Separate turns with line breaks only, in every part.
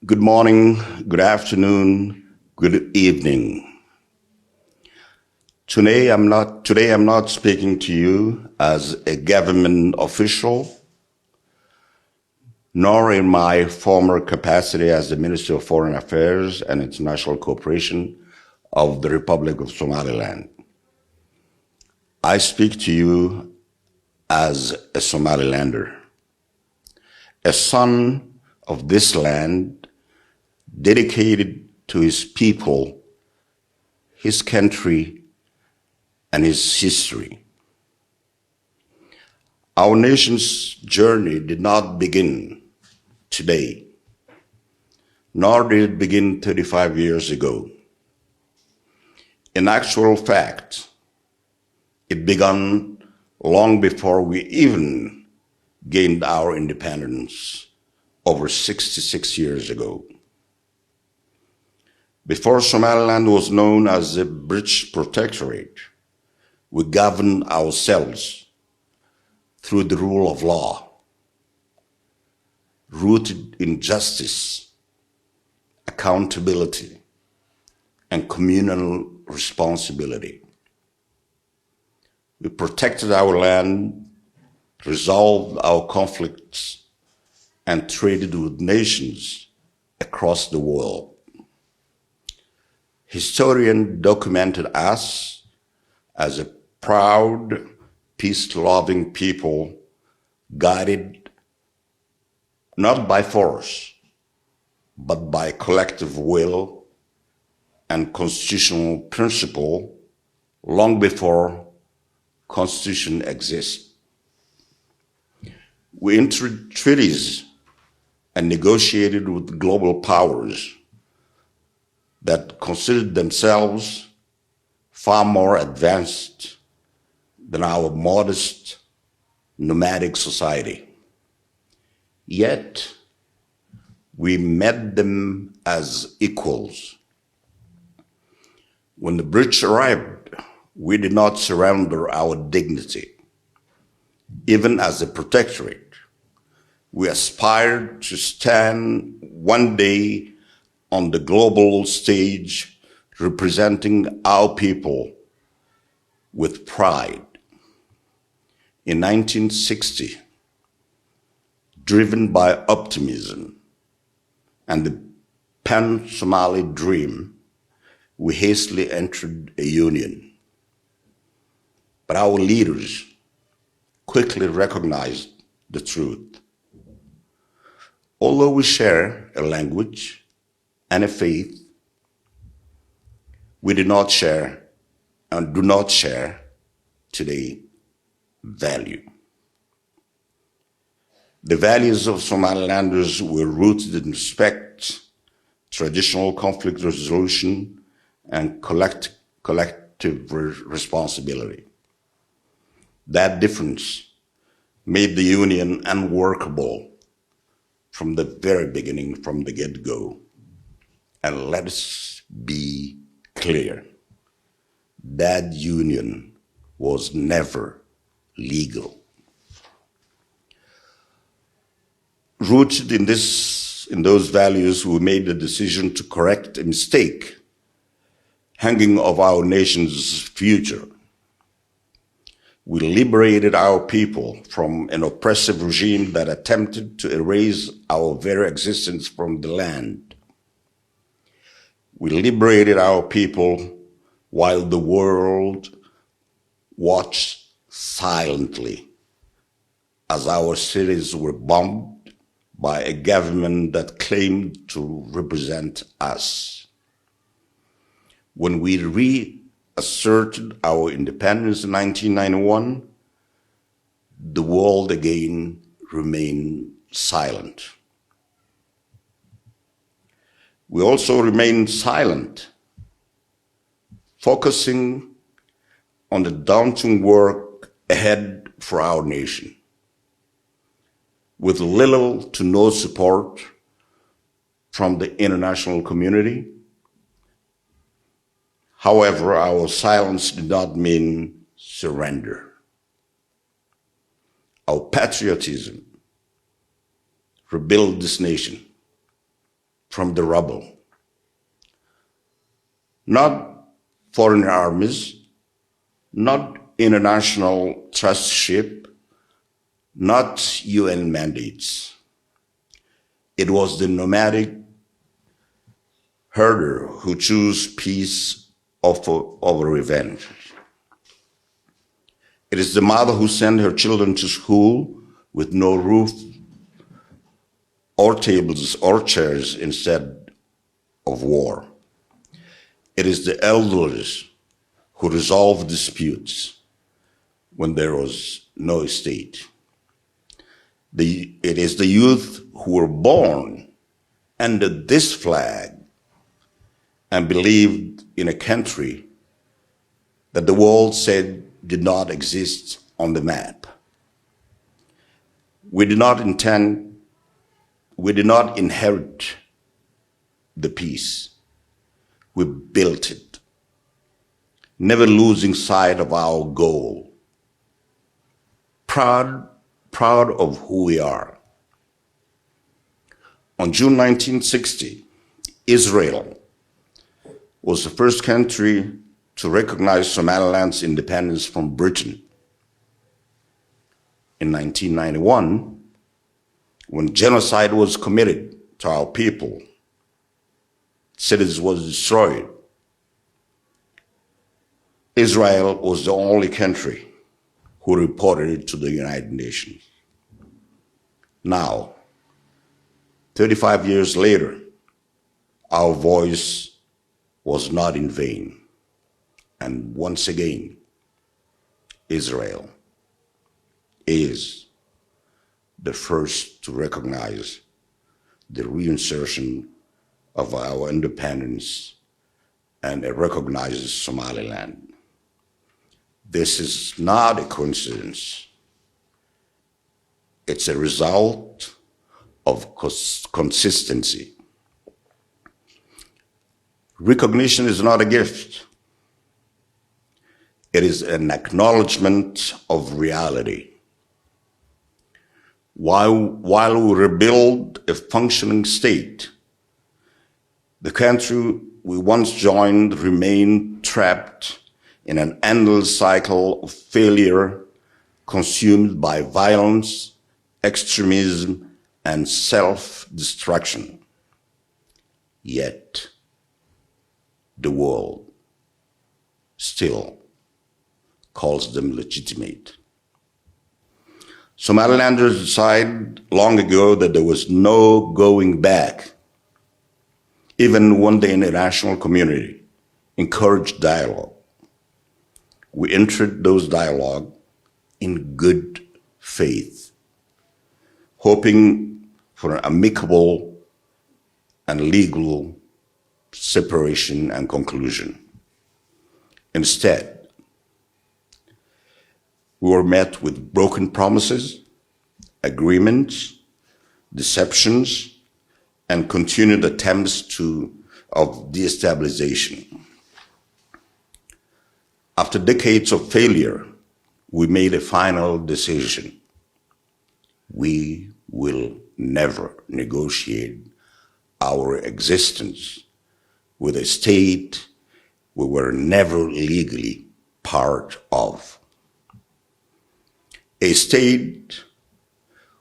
Good morning, good afternoon, good evening. Today I'm not speaking to you as a government official, nor in my former capacity as the Minister of Foreign Affairs and International Cooperation of the Republic of Somaliland. I speak to you as a Somalilander, a son of this land dedicated to his people, his country, and his history. Our nation's journey did not begin today, nor did it begin 35 years ago. In actual fact, it began long before we even gained our independence over 66 years ago. Before Somaliland was known as the British Protectorate, we governed ourselves through the rule of law, rooted in justice, accountability, and communal responsibility. We protected our land, resolved our conflicts, and traded with nations across the world. Historians documented us as a proud, peace-loving people guided not by force, but by collective will and constitutional principle long before Constitution exists. We entered treaties and negotiated with global powers that considered themselves far more advanced than our modest nomadic society. Yet, we met them as equals. When the British arrived, we did not surrender our dignity. Even as a protectorate, we aspired to stand one day on the global stage representing our people with pride. In 1960, driven by optimism and the pan-Somali dream, we hastily entered a union. But our leaders quickly recognized the truth. Although we share a language and a faith, we did not share and do not share today value. The values of Somalilanders were rooted in respect, traditional conflict resolution, and collective responsibility. That difference made the union unworkable from the very beginning, from the get-go. And let us be clear, that union was never legal. Rooted in those values, we made the decision to correct a mistake hanging over our nation's future. We liberated our people from an oppressive regime that attempted to erase our very existence from the land. We liberated our people while the world watched silently as our cities were bombed by a government that claimed to represent us. When we reasserted our independence in 1991, the world again remained silent. We also remained silent, focusing on the daunting work ahead for our nation. With little to no support from the international community, however, our silence did not mean surrender. Our patriotism rebuilt this nation from the rubble. Not foreign armies, not international trustship, not UN mandates. It was the nomadic herder who chose peace over revenge. It is the mother who sent her children to school with no roof or tables or chairs instead of war. It is the elders who resolved disputes when there was no state. It is the youth who were born under this flag and believed in a country that the world said did not exist on the map. We did not inherit the peace. We built it, never losing sight of our goal. Proud of who we are. On June 1960, Israel was the first country to recognize Somaliland's independence from Britain. In 1991, when genocide was committed to our people, cities was destroyed, Israel was the only country who reported it to the United Nations. Now, 35 years later, our voice was not in vain. And once again, Israel is the first to recognize the reinsertion of our independence and it recognizes Somaliland. This is not a coincidence. It's a result of consistency. Recognition is not a gift. It is an acknowledgement of reality. While we rebuild a functioning state, the country we once joined remained trapped in an endless cycle of failure, consumed by violence, extremism, and self-destruction. Yet, the world still calls them legitimate. Somalilanders decided long ago that there was no going back, even when the international community encouraged dialogue. We entered those dialogue in good faith, hoping for an amicable and legal separation and conclusion. Instead, we were met with broken promises, agreements, deceptions, and continued attempts of destabilization. After decades of failure, we made a final decision. We will never negotiate our existence with a state we were never legally part of. A state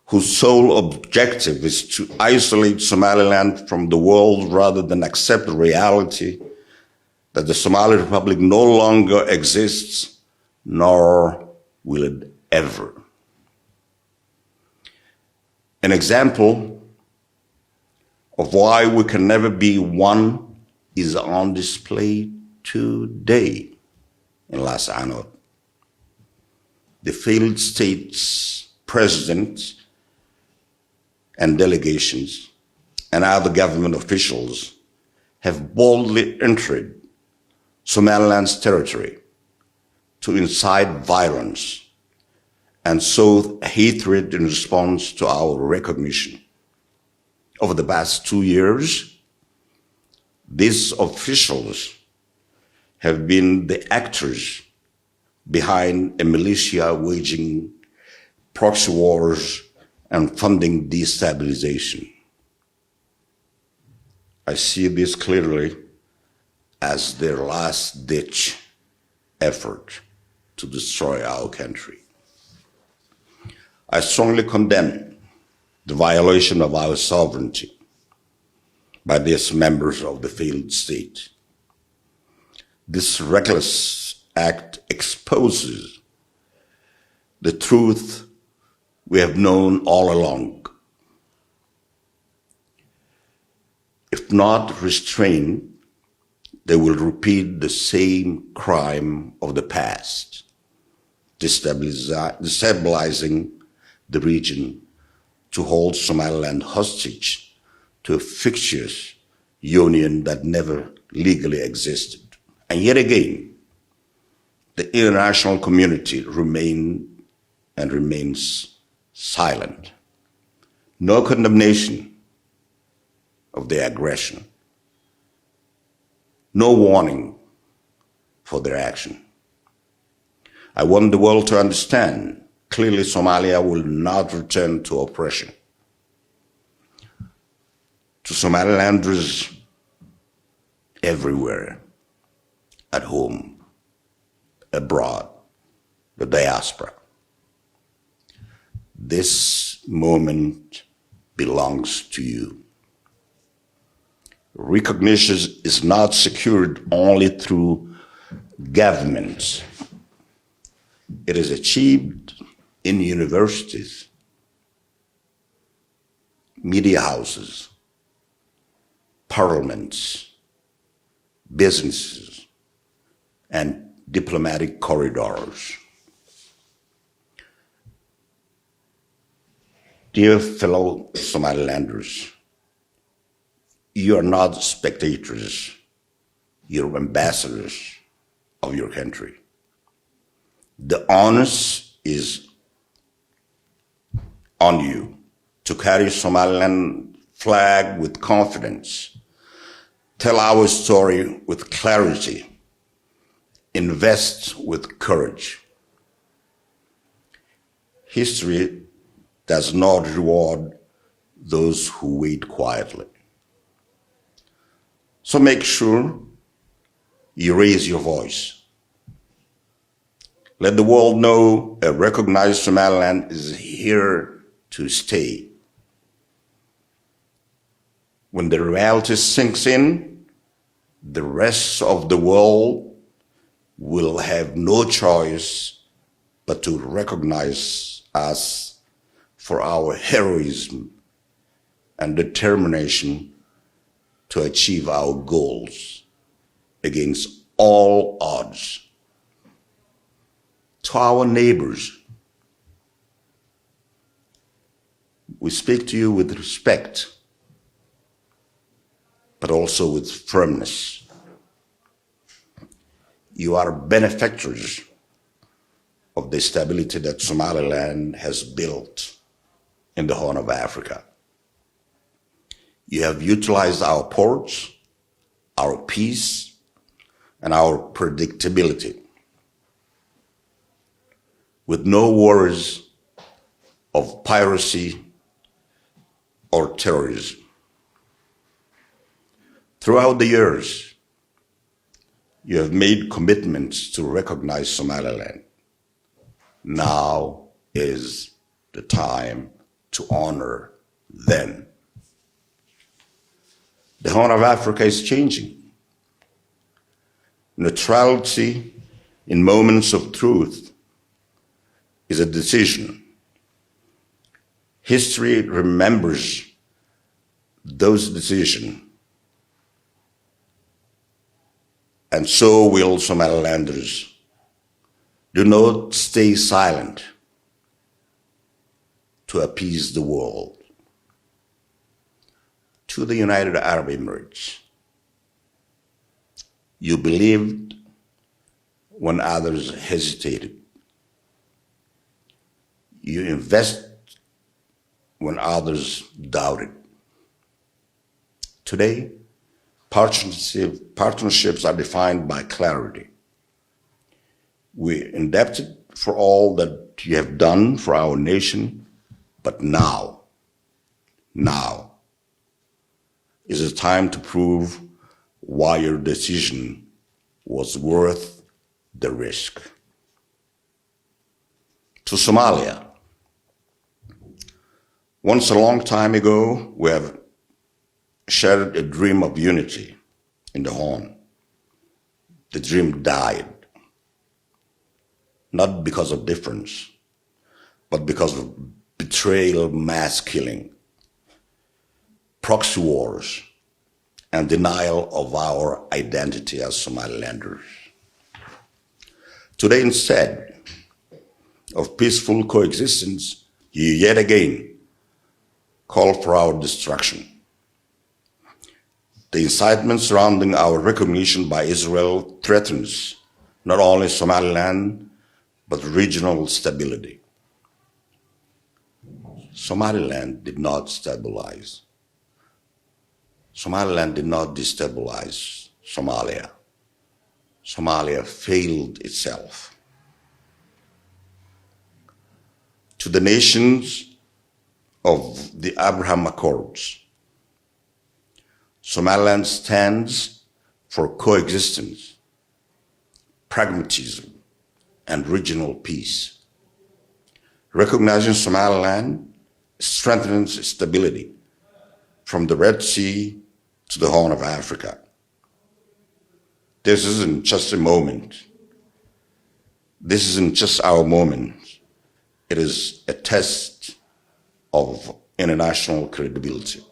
whose sole objective is to isolate Somaliland from the world rather than accept the reality that the Somali Republic no longer exists, nor will it ever. An example of why we can never be one is on display today in Las Anod. The failed state's president and delegations and other government officials have boldly entered Somaliland's territory to incite violence and sow hatred in response to our recognition. Over the past 2 years, these officials have been the actors behind a militia waging proxy wars and funding destabilization. I see this clearly as their last-ditch effort to destroy our country. I strongly condemn the violation of our sovereignty by these members of the failed state. This reckless act exposes the truth we have known all along. If not restrained, they will repeat the same crime of the past, destabilizing the region to hold Somaliland hostage to a fictitious union that never legally existed. And yet again, the international community remains silent. No condemnation of the aggression. No warning for their action. I want the world to understand clearly Somalia will not return to oppression. To Somalilanders everywhere, at home, abroad, the diaspora, this moment belongs to you. Recognition is not secured only through governments. It is achieved in universities, media houses, parliaments, businesses, and diplomatic corridors. Dear fellow Somalilanders, you are not spectators, you're ambassadors of your country. The onus is on you to carry Somaliland flag with confidence, tell our story with clarity, invest with courage. History does not reward those who wait quietly. So make sure you raise your voice. Let the world know a recognized Somaliland is here to stay. When the reality sinks in, the rest of the world will have no choice but to recognize us for our heroism and determination to achieve our goals against all odds. To our neighbors, we speak to you with respect, but also with firmness. You are benefactors of the stability that Somaliland has built in the Horn of Africa. You have utilized our ports, our peace, and our predictability with no worries of piracy or terrorism. Throughout the years, you have made commitments to recognize Somaliland. Now is the time to honor them. The Horn of Africa is changing. Neutrality in moments of truth is a decision. History remembers those decisions, and so will Somalilanders. Do not stay silent to appease the world. To the United Arab Emirates, you believed when others hesitated. You invest when others doubted. Today, partnerships are defined by clarity. We're indebted for all that you have done for our nation, but now, is a time to prove why your decision was worth the risk. To Somalia. Once a long time ago, we have shared a dream of unity in the Horn. The dream died, not because of difference, but because of betrayal, mass killing, proxy wars, and denial of our identity as Somalilanders. Today, instead of peaceful coexistence, you yet again call for our destruction. The incitement surrounding our recognition by Israel threatens not only Somaliland, but regional stability. Somaliland did not stabilize. Somaliland did not destabilize Somalia. Somalia failed itself. To the nations of the Abraham Accords, Somaliland stands for coexistence, pragmatism, and regional peace. Recognizing Somaliland strengthens stability from the Red Sea to the Horn of Africa. This isn't just a moment. This isn't just our moment. It is a test of international credibility.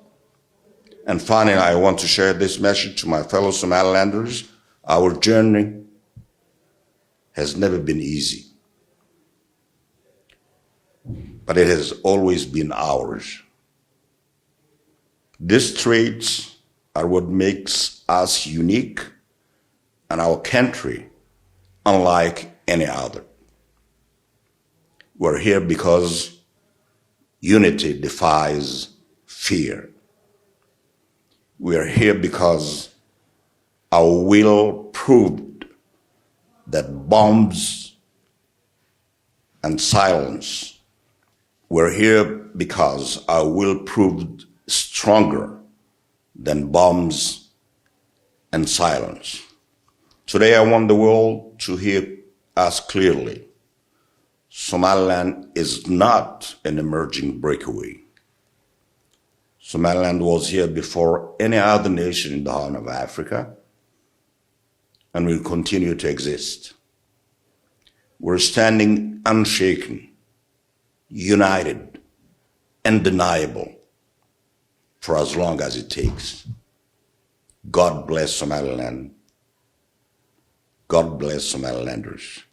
And finally, I want to share this message to my fellow Somalilanders. Our journey has never been easy, but it has always been ours. These traits are what makes us unique and our country unlike any other. We're here because unity defies fear. We are here because our will proved that bombs and silence. We're here because our will proved stronger than bombs and silence. Today I want the world to hear us clearly. Somaliland is not an emerging breakaway. Somaliland was here before any other nation in the Horn of Africa and will continue to exist. We're standing unshaken, united, undeniable for as long as it takes. God bless Somaliland. God bless Somalilanders.